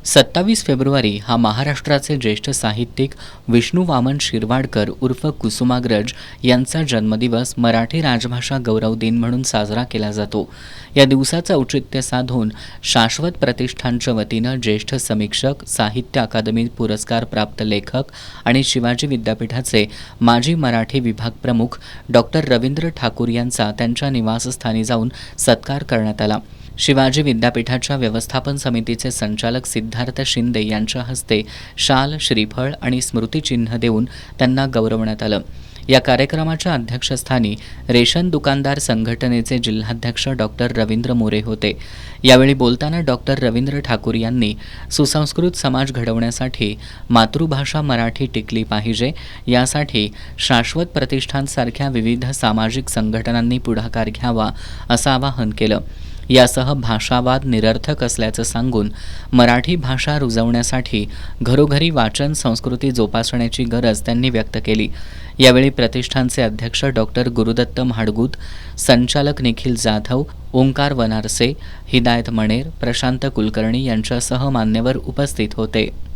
27 February हा महाराष्ट्राचे ज्येष्ठ साहित्यिक विष्णू वामन शिरवाडकर उर्फ कुसुमाग्रज यांचा जन्मदिवस मराठी राजभाषा गौरव दिन म्हणून साजरा केला जातो. या दिवसाचं औचित्य साधून शाश्वत प्रतिष्ठानच्या वतीनं ज्येष्ठ समीक्षक, साहित्य अकादमी पुरस्कार प्राप्त लेखक आणि शिवाजी विद्यापीठाचे माजी मराठी विभाग प्रमुख डॉक्टर रवींद्र ठाकूर यांचा त्यांच्या निवासस्थानी जाऊन सत्कार करण्यात आला. शिवाजी विद्यापीठाच्या व्यवस्थापन समितीचे संचालक सिद्धार्थ शिंदे यांच्या हस्ते शाल, श्रीफळ आणि स्मृतिचिन्ह देऊन त्यांना गौरवण्यात आलं. या कार्यक्रमाच्या अध्यक्षस्थानी रेशन दुकानदार संघटनेचे जिल्हाध्यक्ष डॉक्टर रवींद्र मोरे होते. यावेळी बोलताना डॉक्टर रवींद्र ठाकूर यांनी सुसंस्कृत समाज घडवण्यासाठी मातृभाषा मराठी टिकली पाहिजे, यासाठी शाश्वत प्रतिष्ठानसारख्या विविध सामाजिक संघटनांनी पुढाकार घ्यावा असं आवाहन केलं. यासह भाषावाद निरर्थक असल्याचं सांगून मराठी भाषा रुजवण्यासाठी घरोघरी वाचन संस्कृती जोपासण्याची गरज त्यांनी व्यक्त केली. यावेळी प्रतिष्ठानचे अध्यक्ष डॉक्टर गुरुदत्त म्हाडगूत, संचालक निखिल जाधव, ओंकार वनारसे, हिदायत मणेर, प्रशांत कुलकर्णी यांच्यासह मान्यवर उपस्थित होते.